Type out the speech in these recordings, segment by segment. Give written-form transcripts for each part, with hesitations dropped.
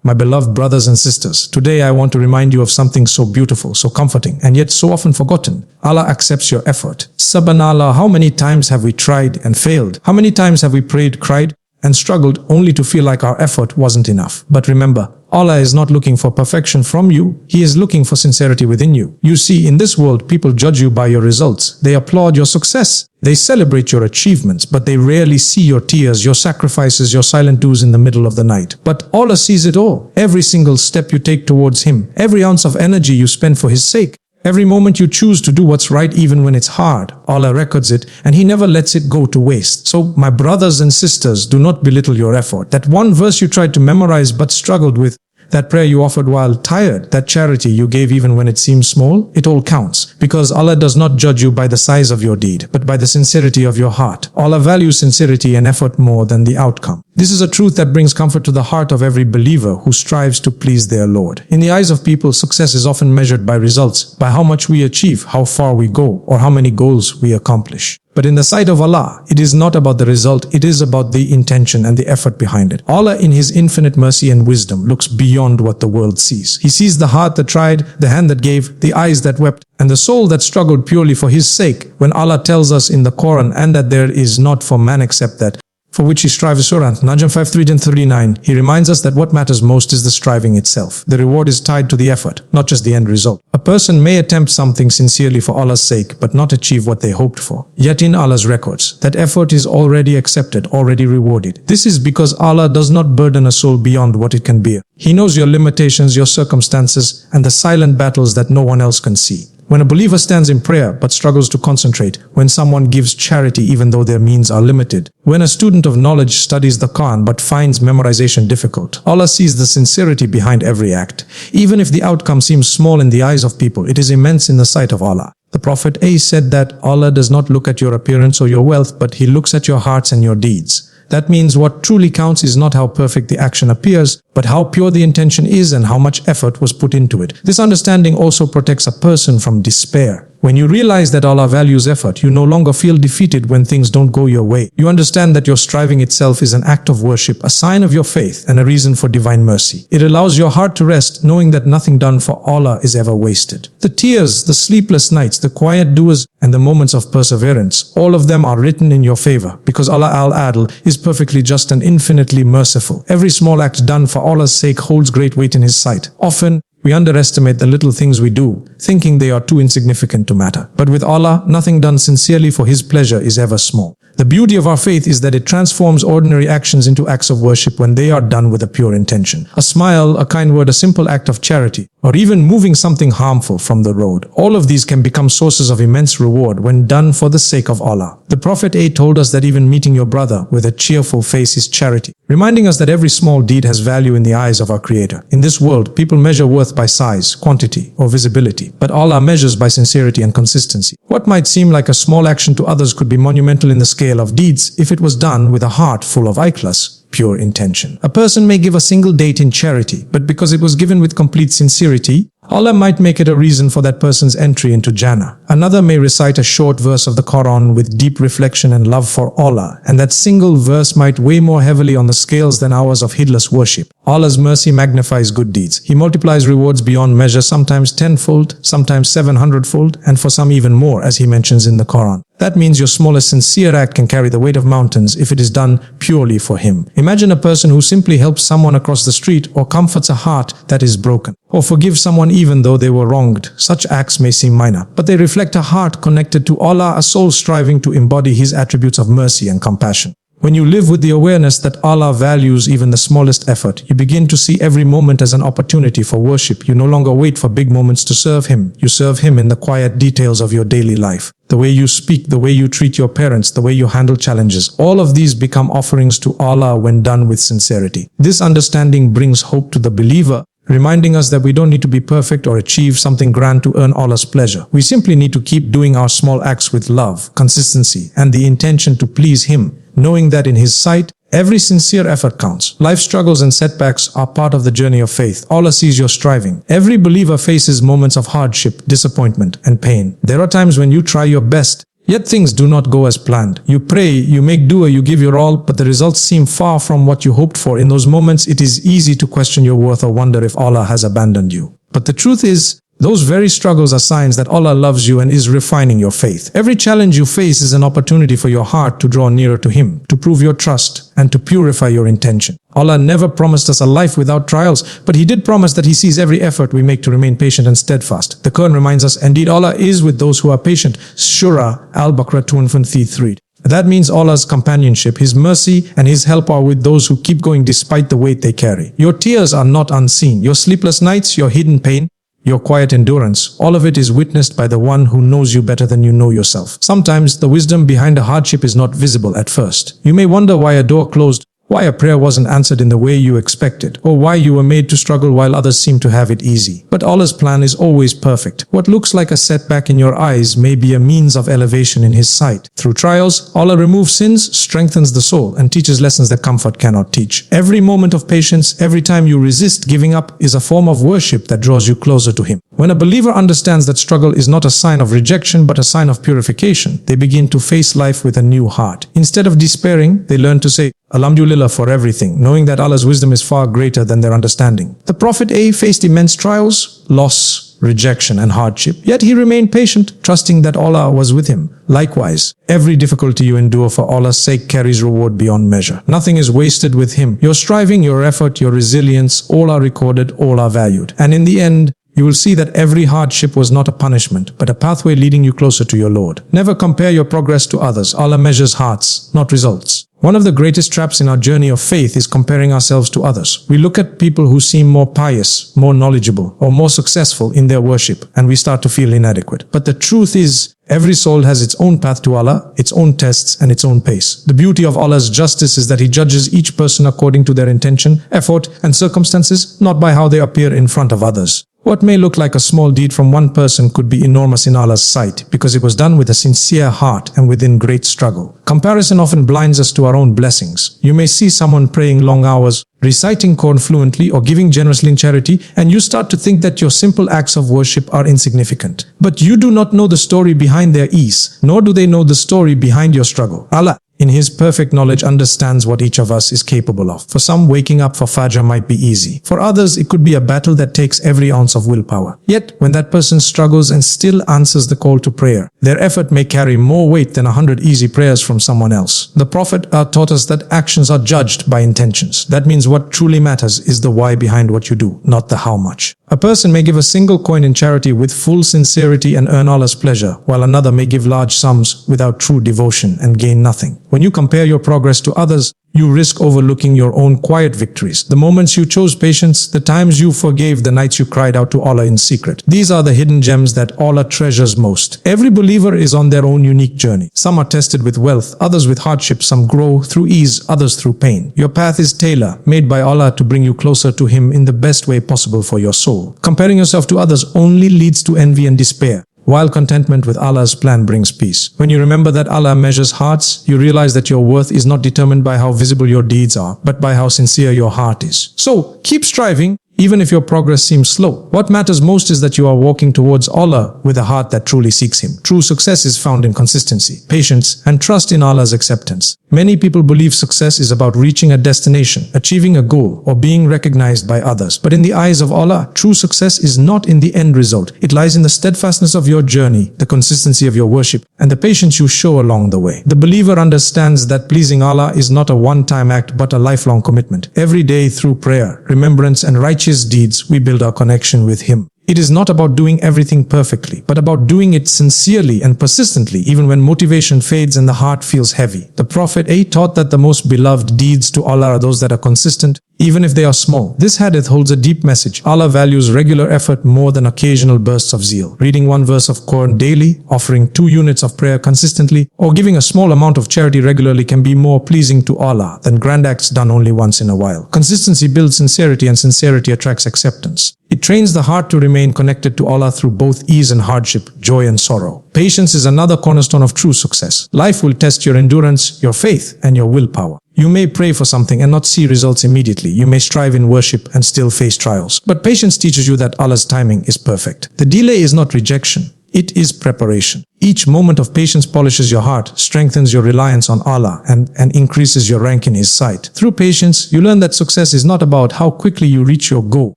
My beloved brothers and sisters, today I want to remind you of something so beautiful, so comforting, and yet so often forgotten. Allah accepts your effort. Subhanallah, how many times have we tried and failed? How many times have we prayed, cried, and struggled only to feel like our effort wasn't enough? But remember, Allah is not looking for perfection from you. He is looking for sincerity within you. You see, in this world, people judge you by your results. They applaud your success. They celebrate your achievements, but they rarely see your tears, your sacrifices, your silent do's in the middle of the night. But Allah sees it all. Every single step you take towards Him, every ounce of energy you spend for His sake, every moment you choose to do what's right even when it's hard. Allah records it, and He never lets it go to waste. So, my brothers and sisters, do not belittle your effort. That one verse you tried to memorize but struggled with, that prayer you offered while tired, that charity you gave even when it seemed small, it all counts. Because Allah does not judge you by the size of your deed, but by the sincerity of your heart. Allah values sincerity and effort more than the outcome. This is a truth that brings comfort to the heart of every believer who strives to please their Lord. In the eyes of people, success is often measured by results, by how much we achieve, how far we go, or how many goals we accomplish. But in the sight of Allah, it is not about the result, it is about the intention and the effort behind it. Allah, in His infinite mercy and wisdom, looks beyond what the world sees. He sees the heart that tried, the hand that gave, the eyes that wept, and the soul that struggled purely for His sake. When Allah tells us in the Qur'an, and that there is not for man except that for which he strives, Surah Najm 5:3-39, He reminds us that what matters most is the striving itself. The reward is tied to the effort, not just the end result. A person may attempt something sincerely for Allah's sake, but not achieve what they hoped for. Yet in Allah's records, that effort is already accepted, already rewarded. This is because Allah does not burden a soul beyond what it can bear. He knows your limitations, your circumstances, and the silent battles that no one else can see. When a believer stands in prayer but struggles to concentrate, when someone gives charity even though their means are limited, when a student of knowledge studies the Qur'an but finds memorization difficult, Allah sees the sincerity behind every act. Even if the outcome seems small in the eyes of people, it is immense in the sight of Allah. The Prophet said that Allah does not look at your appearance or your wealth, but He looks at your hearts and your deeds. That means what truly counts is not how perfect the action appears, but how pure the intention is and how much effort was put into it. This understanding also protects a person from despair. When you realize that Allah values effort, you no longer feel defeated when things don't go your way. You understand that your striving itself is an act of worship, a sign of your faith, and a reason for divine mercy. It allows your heart to rest, knowing that nothing done for Allah is ever wasted. The tears, the sleepless nights, the quiet du'as, and the moments of perseverance, all of them are written in your favor, because Allah Al-Adl is perfectly just and infinitely merciful. Every small act done for Allah's sake holds great weight in His sight. Often, we underestimate the little things we do, thinking they are too insignificant to matter. But with Allah, nothing done sincerely for His pleasure is ever small. The beauty of our faith is that it transforms ordinary actions into acts of worship when they are done with a pure intention. A smile, a kind word, a simple act of charity, or even moving something harmful from the road. All of these can become sources of immense reward when done for the sake of Allah. The Prophet told us that even meeting your brother with a cheerful face is charity, reminding us that every small deed has value in the eyes of our Creator. In this world, people measure worth by size, quantity, or visibility, but Allah measures by sincerity and consistency. What might seem like a small action to others could be monumental in the scale of deeds if it was done with a heart full of ikhlas, pure intention. A person may give a single date in charity, but because it was given with complete sincerity, Allah might make it a reason for that person's entry into Jannah. Another may recite a short verse of the Qur'an with deep reflection and love for Allah, and that single verse might weigh more heavily on the scales than hours of heedless worship. Allah's mercy magnifies good deeds. He multiplies rewards beyond measure, sometimes tenfold, sometimes 700-fold, and for some even more, as He mentions in the Qur'an. That means your smallest sincere act can carry the weight of mountains if it is done purely for Him. Imagine a person who simply helps someone across the street, or comforts a heart that is broken, or forgives someone even though they were wronged. Such acts may seem minor, but they reflect a heart connected to Allah, a soul striving to embody His attributes of mercy and compassion. When you live with the awareness that Allah values even the smallest effort, you begin to see every moment as an opportunity for worship. You no longer wait for big moments to serve Him. You serve Him in the quiet details of your daily life. The way you speak, the way you treat your parents, the way you handle challenges, all of these become offerings to Allah when done with sincerity. This understanding brings hope to the believer, reminding us that we don't need to be perfect or achieve something grand to earn Allah's pleasure. We simply need to keep doing our small acts with love, consistency, and the intention to please Him, knowing that in His sight, every sincere effort counts. Life struggles and setbacks are part of the journey of faith. Allah sees your striving. Every believer faces moments of hardship, disappointment, and pain. There are times when you try your best, Yet things do not go as planned. You pray, you make dua, you give your all, but the results seem far from what you hoped for. In those moments, it is easy to question your worth or wonder if Allah has abandoned you. But the truth is, those very struggles are signs that Allah loves you and is refining your faith. Every challenge you face is an opportunity for your heart to draw nearer to Him, to prove your trust, and to purify your intention. Allah never promised us a life without trials, but He did promise that He sees every effort we make to remain patient and steadfast. The Qur'an reminds us, indeed Allah is with those who are patient. Surah Al-Baqarah 253. That means Allah's companionship, His mercy and His help are with those who keep going despite the weight they carry. Your tears are not unseen. Your sleepless nights, your hidden pain, your quiet endurance, all of it is witnessed by the one who knows you better than you know yourself. Sometimes the wisdom behind a hardship is not visible at first. You may wonder why a door closed, why a prayer wasn't answered in the way you expected, or why you were made to struggle while others seem to have it easy. But Allah's plan is always perfect. What looks like a setback in your eyes may be a means of elevation in His sight. Through trials, Allah removes sins, strengthens the soul, and teaches lessons that comfort cannot teach. Every moment of patience, every time you resist giving up, is a form of worship that draws you closer to Him. When a believer understands that struggle is not a sign of rejection but a sign of purification, they begin to face life with a new heart. Instead of despairing, they learn to say, Alhamdulillah for everything, knowing that Allah's wisdom is far greater than their understanding. The Prophet A faced immense trials, loss, rejection and hardship, yet he remained patient, trusting that Allah was with him. Likewise, every difficulty you endure for Allah's sake carries reward beyond measure. Nothing is wasted with Him. Your striving, your effort, your resilience, all are recorded, all are valued. And in the end, you will see that every hardship was not a punishment, but a pathway leading you closer to your Lord. Never compare your progress to others. Allah measures hearts, not results. One of the greatest traps in our journey of faith is comparing ourselves to others. We look at people who seem more pious, more knowledgeable, or more successful in their worship, and we start to feel inadequate. But the truth is, every soul has its own path to Allah, its own tests, and its own pace. The beauty of Allah's justice is that He judges each person according to their intention, effort, and circumstances, not by how they appear in front of others. What may look like a small deed from one person could be enormous in Allah's sight because it was done with a sincere heart and within great struggle. Comparison often blinds us to our own blessings. You may see someone praying long hours, reciting Qur'an fluently, or giving generously in charity, and you start to think that your simple acts of worship are insignificant. But you do not know the story behind their ease, nor do they know the story behind your struggle. Allah, in His perfect knowledge, understands what each of us is capable of. For some, waking up for Fajr might be easy. For others, it could be a battle that takes every ounce of willpower. Yet, when that person struggles and still answers the call to prayer, their effort may carry more weight than 100 easy prayers from someone else. The Prophet taught us that actions are judged by intentions. That means what truly matters is the why behind what you do, not the how much. A person may give a single coin in charity with full sincerity and earn Allah's pleasure, while another may give large sums without true devotion and gain nothing. When you compare your progress to others, you risk overlooking your own quiet victories, the moments you chose patience, the times you forgave, the nights you cried out to Allah in secret. These are the hidden gems that Allah treasures most. Every believer is on their own unique journey. Some are tested with wealth, others with hardship, some grow through ease, others through pain. Your path is tailor-made by Allah to bring you closer to Him in the best way possible for your soul. Comparing yourself to others only leads to envy and despair, while contentment with Allah's plan brings peace. When you remember that Allah measures hearts, you realize that your worth is not determined by how visible your deeds are, but by how sincere your heart is. So, keep striving, even if your progress seems slow. What matters most is that you are walking towards Allah with a heart that truly seeks Him. True success is found in consistency, patience, and trust in Allah's acceptance. Many people believe success is about reaching a destination, achieving a goal, or being recognized by others. But in the eyes of Allah, true success is not in the end result. It lies in the steadfastness of your journey, the consistency of your worship, and the patience you show along the way. The believer understands that pleasing Allah is not a one-time act but a lifelong commitment. Every day through prayer, remembrance, and righteous deeds, we build our connection with Him. It is not about doing everything perfectly, but about doing it sincerely and persistently, even when motivation fades and the heart feels heavy. The Prophet taught that the most beloved deeds to Allah are those that are consistent, even if they are small. This hadith holds a deep message. Allah values regular effort more than occasional bursts of zeal. Reading one verse of Qur'an daily, offering 2 units of prayer consistently, or giving a small amount of charity regularly can be more pleasing to Allah than grand acts done only once in a while. Consistency builds sincerity, and sincerity attracts acceptance. It trains the heart to remain connected to Allah through both ease and hardship, joy and sorrow. Patience is another cornerstone of true success. Life will test your endurance, your faith, and your willpower. You may pray for something and not see results immediately. You may strive in worship and still face trials. But patience teaches you that Allah's timing is perfect. The delay is not rejection. It is preparation. Each moment of patience polishes your heart, strengthens your reliance on Allah, and increases your rank in His sight. Through patience, you learn that success is not about how quickly you reach your goal,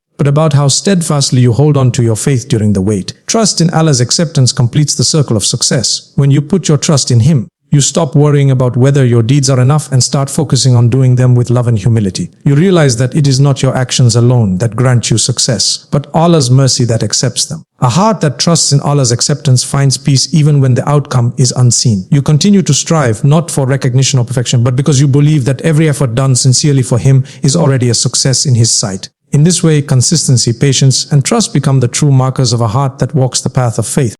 but about how steadfastly you hold on to your faith during the wait. Trust in Allah's acceptance completes the circle of success. When you put your trust in Him, you stop worrying about whether your deeds are enough and start focusing on doing them with love and humility. You realize that it is not your actions alone that grant you success, but Allah's mercy that accepts them. A heart that trusts in Allah's acceptance finds peace even when the outcome is unseen. You continue to strive not for recognition or perfection, but because you believe that every effort done sincerely for Him is already a success in His sight. In this way, consistency, patience, and trust become the true markers of a heart that walks the path of faith.